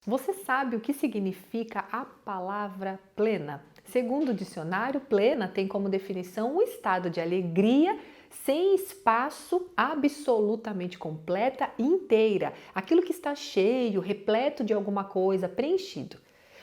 Você sabe o que significa a palavra plena? Segundo o dicionário, plena tem como definição um estado de alegria sem espaço, absolutamente completa e inteira, aquilo que está cheio, repleto de alguma coisa, preenchido.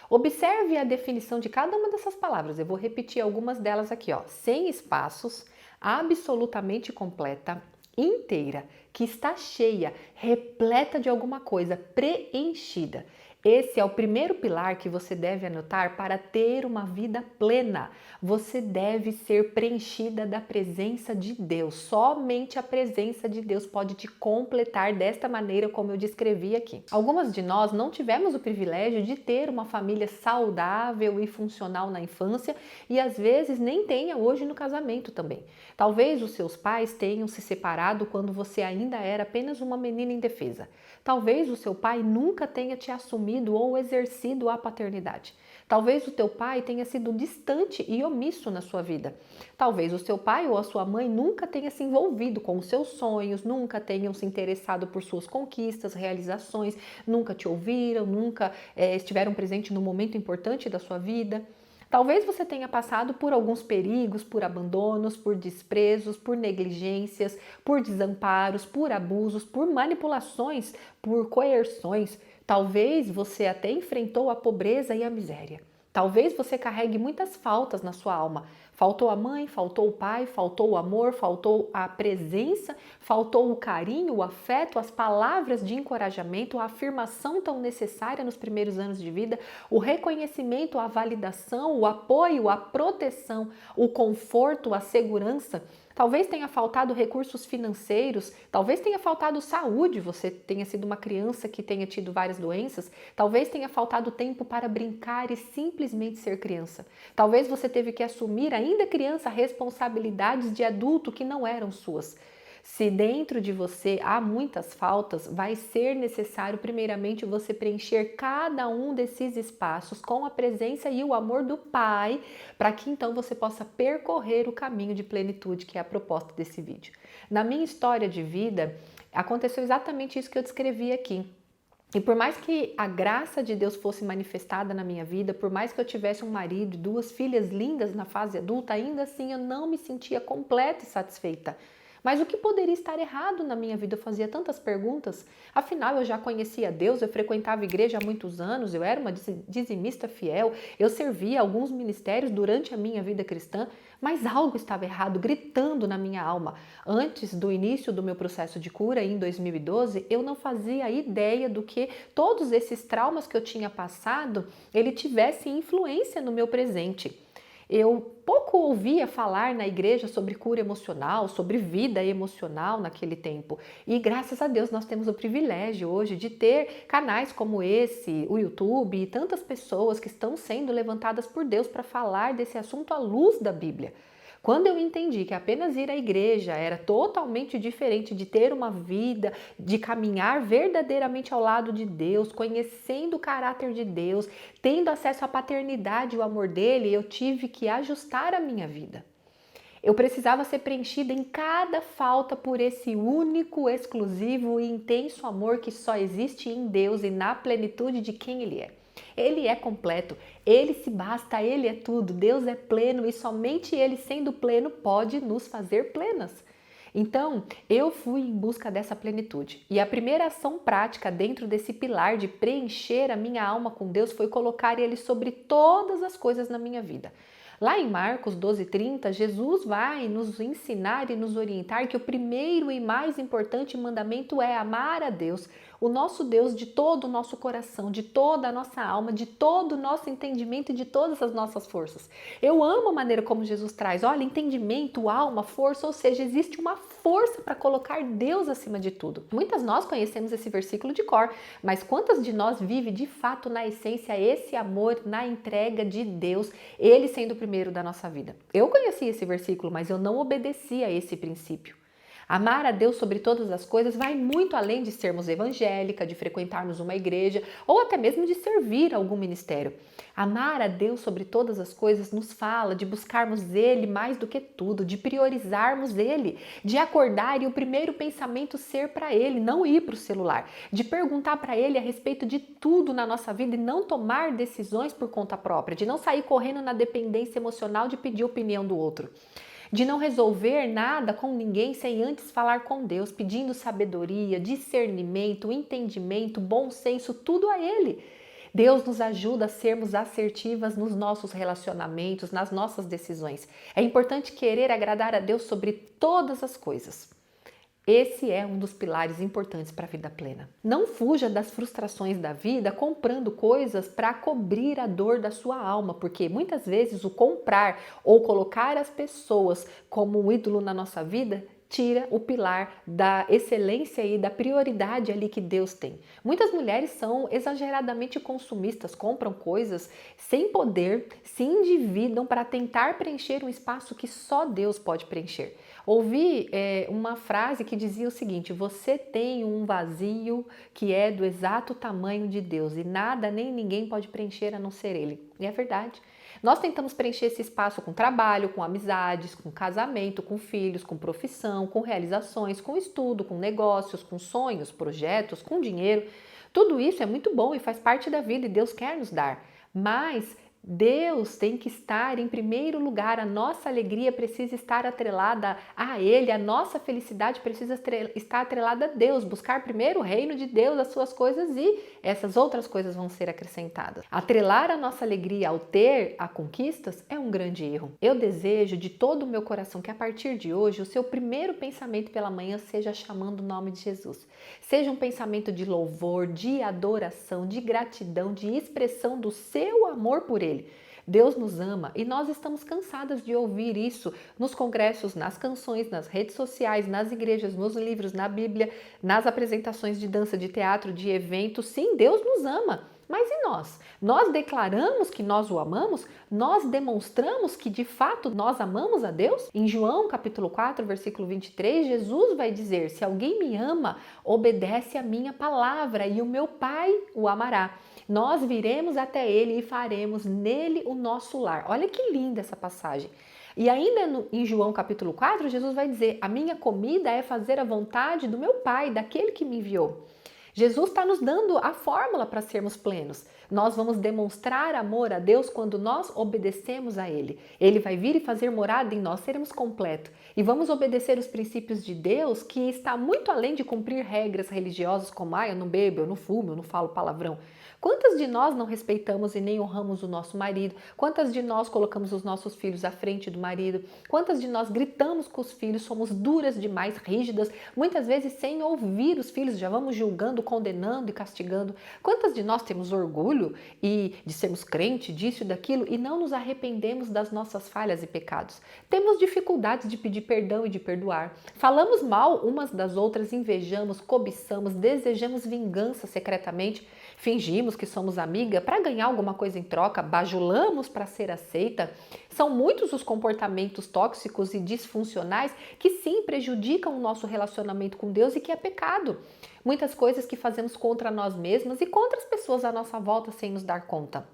Observe a definição de cada uma dessas palavras. Eu vou repetir algumas delas aqui, ó. Sem espaços, absolutamente completa, inteira, que está cheia, repleta de alguma coisa, preenchida. Esse é o primeiro pilar que você deve anotar para ter uma vida plena. Você deve ser preenchida da presença de Deus. Somente a presença de Deus pode te completar desta maneira como eu descrevi aqui. Algumas de nós não tivemos o privilégio de ter uma família saudável e funcional na infância e às vezes nem tenha hoje no casamento também. Talvez os seus pais tenham se separado quando você ainda era apenas uma menina indefesa. Talvez o seu pai nunca tenha te assumido ou exercido a paternidade. Talvez o teu pai tenha sido distante e omisso na sua vida. Talvez o seu pai ou a sua mãe nunca tenha se envolvido com os seus sonhos, nunca tenham se interessado por suas conquistas, realizações, nunca te ouviram, nunca estiveram presentes no momento importante da sua vida. Talvez você tenha passado por alguns perigos, por abandonos, por desprezos, por negligências, por desamparos, por abusos, por manipulações, por coerções. Talvez você até enfrentou a pobreza e a miséria. Talvez você carregue muitas faltas na sua alma. Faltou a mãe, faltou o pai, faltou o amor, faltou a presença, faltou o carinho, o afeto, as palavras de encorajamento, a afirmação tão necessária nos primeiros anos de vida, o reconhecimento, a validação, o apoio, a proteção, o conforto, a segurança. Talvez tenha faltado recursos financeiros, talvez tenha faltado saúde, você tenha sido uma criança que tenha tido várias doenças, talvez tenha faltado tempo para brincar e simplesmente ser criança. Talvez você teve que assumir, ainda criança, responsabilidades de adulto que não eram suas. Se dentro de você há muitas faltas, vai ser necessário primeiramente você preencher cada um desses espaços com a presença e o amor do Pai, para que então você possa percorrer o caminho de plenitude, que é a proposta desse vídeo. Na minha história de vida, aconteceu exatamente isso que eu descrevi aqui. E por mais que a graça de Deus fosse manifestada na minha vida, por mais que eu tivesse um marido e duas filhas lindas na fase adulta, ainda assim eu não me sentia completa e satisfeita. Mas o que poderia estar errado na minha vida? Eu fazia tantas perguntas. Afinal, eu já conhecia Deus, eu frequentava a igreja há muitos anos, eu era uma dizimista fiel, eu servia alguns ministérios durante a minha vida cristã, mas algo estava errado, gritando na minha alma. Antes do início do meu processo de cura, em 2012, eu não fazia ideia do que todos esses traumas que eu tinha passado, ele tivesse influência no meu presente. Eu pouco ouvia falar na igreja sobre cura emocional, sobre vida emocional naquele tempo. E graças a Deus nós temos o privilégio hoje de ter canais como esse, o YouTube e tantas pessoas que estão sendo levantadas por Deus para falar desse assunto à luz da Bíblia. Quando eu entendi que apenas ir à igreja era totalmente diferente de ter uma vida, de caminhar verdadeiramente ao lado de Deus, conhecendo o caráter de Deus, tendo acesso à paternidade e o amor dele, eu tive que ajustar a minha vida. Eu precisava ser preenchida em cada falta por esse único, exclusivo e intenso amor que só existe em Deus e na plenitude de quem Ele é. Ele é completo, Ele se basta, Ele é tudo, Deus é pleno e somente Ele sendo pleno pode nos fazer plenas. Então, eu fui em busca dessa plenitude. E a primeira ação prática dentro desse pilar de preencher a minha alma com Deus foi colocar Ele sobre todas as coisas na minha vida. Lá em Marcos 12:30, Jesus vai nos ensinar e nos orientar que o primeiro e mais importante mandamento é amar a Deus, o nosso Deus, de todo o nosso coração, de toda a nossa alma, de todo o nosso entendimento e de todas as nossas forças. Eu amo a maneira como Jesus traz, olha, entendimento, alma, força, ou seja, existe uma força para colocar Deus acima de tudo. Muitas nós conhecemos esse versículo de cor, mas quantas de nós vive de fato na essência esse amor na entrega de Deus, Ele sendo o primeiro da nossa vida? Eu conhecia esse versículo, mas eu não obedecia a esse princípio. Amar a Deus sobre todas as coisas vai muito além de sermos evangélica, de frequentarmos uma igreja ou até mesmo de servir algum ministério. Amar a Deus sobre todas as coisas nos fala de buscarmos Ele mais do que tudo, de priorizarmos Ele, de acordar e o primeiro pensamento ser para Ele, não ir para o celular, de perguntar para Ele a respeito de tudo na nossa vida e não tomar decisões por conta própria, de não sair correndo na dependência emocional de pedir opinião do outro. De não resolver nada com ninguém sem antes falar com Deus, pedindo sabedoria, discernimento, entendimento, bom senso, tudo a Ele. Deus nos ajuda a sermos assertivas nos nossos relacionamentos, nas nossas decisões. É importante querer agradar a Deus sobre todas as coisas. Esse é um dos pilares importantes para a vida plena. Não fuja das frustrações da vida comprando coisas para cobrir a dor da sua alma, porque muitas vezes o comprar ou colocar as pessoas como um ídolo na nossa vida tira o pilar da excelência e da prioridade ali que Deus tem. Muitas mulheres são exageradamente consumistas, compram coisas sem poder, se endividam para tentar preencher um espaço que só Deus pode preencher. Ouvi uma frase que dizia o seguinte: você tem um vazio que é do exato tamanho de Deus e nada nem ninguém pode preencher a não ser Ele. E é verdade. Nós tentamos preencher esse espaço com trabalho, com amizades, com casamento, com filhos, com profissão, com realizações, com estudo, com negócios, com sonhos, projetos, com dinheiro. Tudo isso é muito bom e faz parte da vida e Deus quer nos dar. Mas Deus tem que estar em primeiro lugar, a nossa alegria precisa estar atrelada a Ele, a nossa felicidade precisa estar atrelada a Deus, buscar primeiro o reino de Deus, as suas coisas e essas outras coisas vão ser acrescentadas. Atrelar a nossa alegria ao ter a conquistas é um grande erro. Eu desejo de todo o meu coração que a partir de hoje o seu primeiro pensamento pela manhã seja chamando o nome de Jesus. Seja um pensamento de louvor, de adoração, de gratidão, de expressão do seu amor por Ele. Deus nos ama e nós estamos cansadas de ouvir isso nos congressos, nas canções, nas redes sociais, nas igrejas, nos livros, na Bíblia, nas apresentações de dança, de teatro, de eventos. Sim, Deus nos ama. Mas e nós? Nós declaramos que nós o amamos? Nós demonstramos que de fato nós amamos a Deus? Em João capítulo 4, versículo 23, Jesus vai dizer: se alguém me ama, obedece a minha palavra e o meu Pai o amará. Nós viremos até ele e faremos nele o nosso lar. Olha que linda essa passagem. E ainda em João capítulo 4, Jesus vai dizer: a minha comida é fazer a vontade do meu Pai, daquele que me enviou. Jesus está nos dando a fórmula para sermos plenos. Nós vamos demonstrar amor a Deus quando nós obedecemos a Ele. Ele vai vir e fazer morada em nós, seremos completos. E vamos obedecer os princípios de Deus, que está muito além de cumprir regras religiosas como eu não bebo, eu não fumo, eu não falo palavrão. Quantas de nós não respeitamos e nem honramos o nosso marido? Quantas de nós colocamos os nossos filhos à frente do marido? Quantas de nós gritamos com os filhos, somos duras demais, rígidas, muitas vezes sem ouvir os filhos, já vamos julgando, condenando e castigando? Quantas de nós temos orgulho e de sermos crente, disso e daquilo e não nos arrependemos das nossas falhas e pecados? Temos dificuldades de pedir perdão e de perdoar. Falamos mal umas das outras, invejamos, cobiçamos, desejamos vingança secretamente, fingimos que somos amiga para ganhar alguma coisa em troca, bajulamos para ser aceita. São muitos os comportamentos tóxicos e disfuncionais que sim prejudicam o nosso relacionamento com Deus e que é pecado. Muitas coisas que fazemos contra nós mesmas e contra as pessoas à nossa volta sem nos dar conta.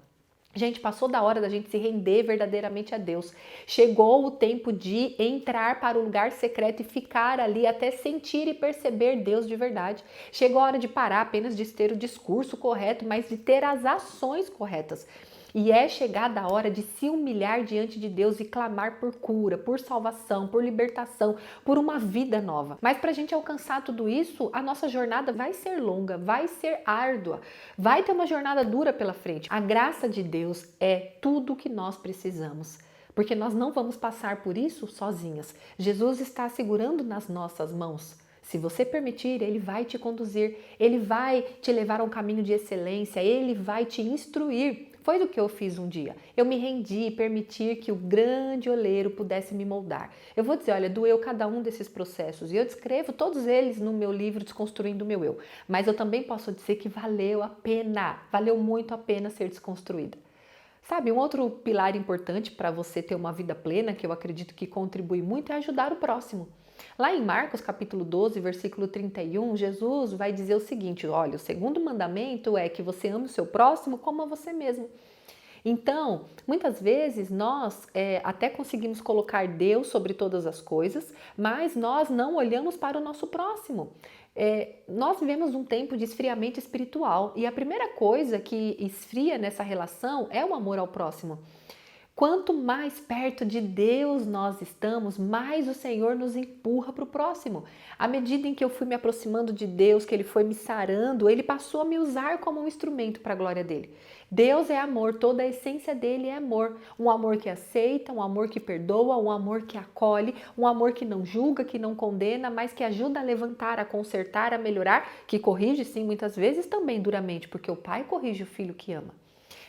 Gente, passou da hora da gente se render verdadeiramente a Deus. Chegou o tempo de entrar para o lugar secreto e ficar ali até sentir e perceber Deus de verdade. Chegou a hora de parar apenas de ter o discurso correto, mas de ter as ações corretas. E é chegada a hora de se humilhar diante de Deus e clamar por cura, por salvação, por libertação, por uma vida nova. Mas para a gente alcançar tudo isso, a nossa jornada vai ser longa, vai ser árdua, vai ter uma jornada dura pela frente. A graça de Deus é tudo o que nós precisamos, porque nós não vamos passar por isso sozinhas. Jesus está segurando nas nossas mãos. Se você permitir, Ele vai te conduzir, Ele vai te levar a um caminho de excelência, Ele vai te instruir. Foi o que eu fiz um dia. Eu me rendi e permitir que o grande oleiro pudesse me moldar. Eu vou dizer, olha, doeu cada um desses processos e eu descrevo todos eles no meu livro Desconstruindo o Meu Eu. Mas eu também posso dizer que valeu a pena, valeu muito a pena ser desconstruída. Sabe, um outro pilar importante para você ter uma vida plena, que eu acredito que contribui muito, é ajudar o próximo. Lá em Marcos capítulo 12, versículo 31, Jesus vai dizer o seguinte: olha, o segundo mandamento é que você ame o seu próximo como a você mesmo. Então, muitas vezes nós até conseguimos colocar Deus sobre todas as coisas, mas nós não olhamos para o nosso próximo. Nós vivemos um tempo de esfriamento espiritual e a primeira coisa que esfria nessa relação é o amor ao próximo. Quanto mais perto de Deus nós estamos, mais o Senhor nos empurra para o próximo. À medida em que eu fui me aproximando de Deus, que Ele foi me sarando, Ele passou a me usar como um instrumento para a glória dEle. Deus é amor, toda a essência dEle é amor. Um amor que aceita, um amor que perdoa, um amor que acolhe, um amor que não julga, que não condena, mas que ajuda a levantar, a consertar, a melhorar, que corrige sim muitas vezes também duramente, porque o pai corrige o filho que ama.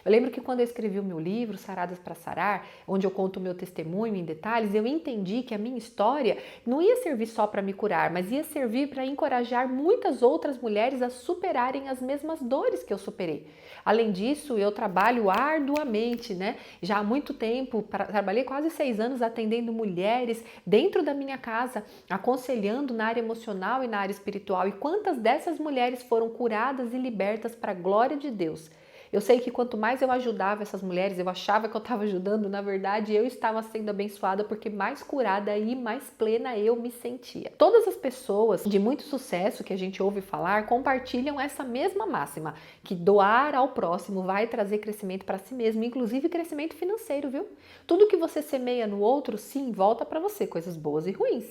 Eu lembro que quando eu escrevi o meu livro, Saradas para Sarar, onde eu conto o meu testemunho em detalhes, eu entendi que a minha história não ia servir só para me curar, mas ia servir para encorajar muitas outras mulheres a superarem as mesmas dores que eu superei. Além disso, eu trabalho arduamente, né? Já há muito tempo, trabalhei quase 6 anos atendendo mulheres dentro da minha casa, aconselhando na área emocional e na área espiritual. E quantas dessas mulheres foram curadas e libertas para a glória de Deus? Eu sei que quanto mais eu ajudava essas mulheres, eu achava que eu estava ajudando, na verdade eu estava sendo abençoada porque mais curada e mais plena eu me sentia. Todas as pessoas de muito sucesso que a gente ouve falar compartilham essa mesma máxima, que doar ao próximo vai trazer crescimento para si mesmo, inclusive crescimento financeiro, viu? Tudo que você semeia no outro, sim, volta para você, coisas boas e ruins.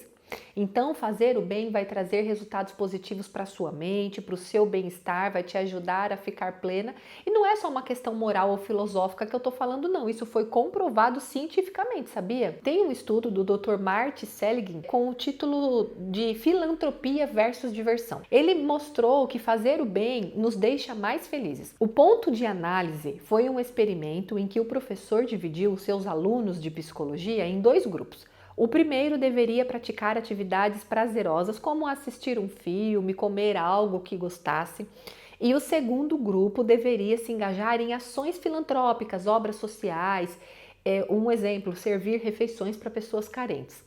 Então, fazer o bem vai trazer resultados positivos para a sua mente, para o seu bem-estar, vai te ajudar a ficar plena. E não é só uma questão moral ou filosófica que eu estou falando, não. Isso foi comprovado cientificamente, sabia? Tem um estudo do Dr. Marty Seligman com o título de Filantropia versus Diversão. Ele mostrou que fazer o bem nos deixa mais felizes. O ponto de análise foi um experimento em que o professor dividiu os seus alunos de psicologia em 2 grupos. O primeiro deveria praticar atividades prazerosas, como assistir um filme, comer algo que gostasse. E o segundo grupo deveria se engajar em ações filantrópicas, obras sociais. Um exemplo, servir refeições para pessoas carentes.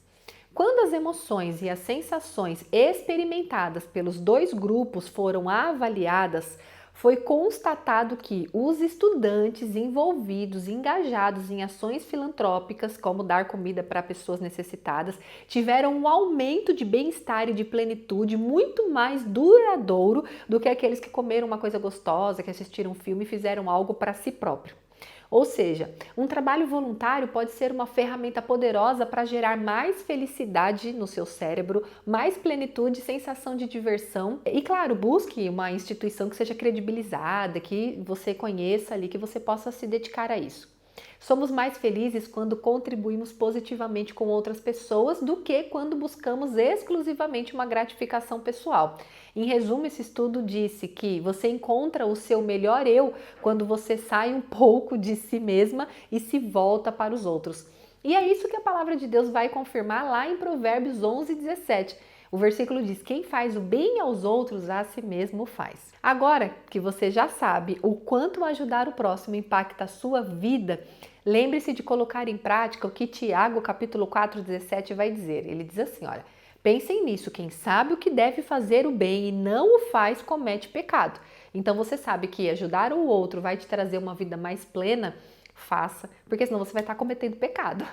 Quando as emoções e as sensações experimentadas pelos 2 grupos foram avaliadas, foi constatado que os estudantes envolvidos, engajados em ações filantrópicas, como dar comida para pessoas necessitadas, tiveram um aumento de bem-estar e de plenitude muito mais duradouro do que aqueles que comeram uma coisa gostosa, que assistiram um filme e fizeram algo para si próprio. Ou seja, um trabalho voluntário pode ser uma ferramenta poderosa para gerar mais felicidade no seu cérebro, mais plenitude, sensação de diversão. E claro, busque uma instituição que seja credibilizada, que você conheça ali, que você possa se dedicar a isso. Somos mais felizes quando contribuímos positivamente com outras pessoas do que quando buscamos exclusivamente uma gratificação pessoal. Em resumo, esse estudo disse que você encontra o seu melhor eu quando você sai um pouco de si mesma e se volta para os outros. E é isso que a palavra de Deus vai confirmar lá em Provérbios 11:17. O versículo diz: quem faz o bem aos outros, a si mesmo faz. Agora que você já sabe o quanto ajudar o próximo impacta a sua vida, lembre-se de colocar em prática o que Tiago, capítulo 4:17 vai dizer. Ele diz assim, olha, pensem nisso, quem sabe o que deve fazer o bem e não o faz, comete pecado. Então você sabe que ajudar o outro vai te trazer uma vida mais plena, faça, porque senão você vai estar cometendo pecado.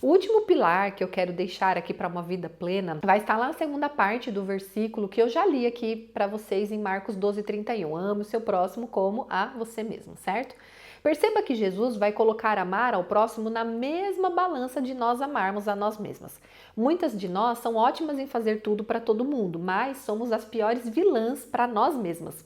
O último pilar que eu quero deixar aqui para uma vida plena vai estar lá na segunda parte do versículo que eu já li aqui para vocês em Marcos 12:31. Ame o seu próximo como a você mesmo, certo? Perceba que Jesus vai colocar amar ao próximo na mesma balança de nós amarmos a nós mesmas. Muitas de nós são ótimas em fazer tudo para todo mundo, mas somos as piores vilãs para nós mesmas.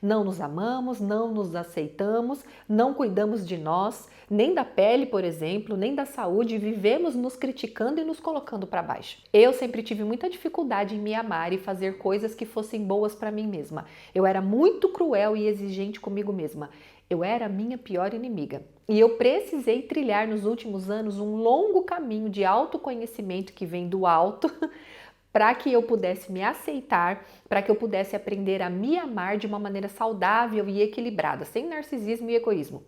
Não nos amamos, não nos aceitamos, não cuidamos de nós, nem da pele, por exemplo, nem da saúde, vivemos nos criticando e nos colocando para baixo. Eu sempre tive muita dificuldade em me amar e fazer coisas que fossem boas para mim mesma. Eu era muito cruel e exigente comigo mesma. Eu era a minha pior inimiga. E eu precisei trilhar nos últimos anos um longo caminho de autoconhecimento que vem do alto, para que eu pudesse me aceitar, para que eu pudesse aprender a me amar de uma maneira saudável e equilibrada, sem narcisismo e egoísmo.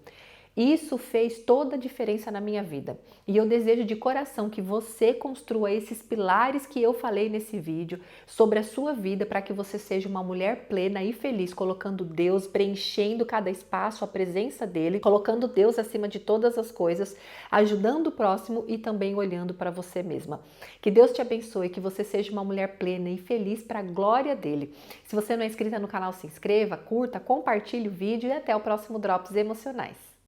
Isso fez toda a diferença na minha vida. E eu desejo de coração que você construa esses pilares que eu falei nesse vídeo sobre a sua vida para que você seja uma mulher plena e feliz, colocando Deus, preenchendo cada espaço, a presença dele, colocando Deus acima de todas as coisas, ajudando o próximo e também olhando para você mesma. Que Deus te abençoe, que você seja uma mulher plena e feliz para a glória dele. Se você não é inscrita no canal, se inscreva, curta, compartilhe o vídeo e até o próximo Drops Emocionais.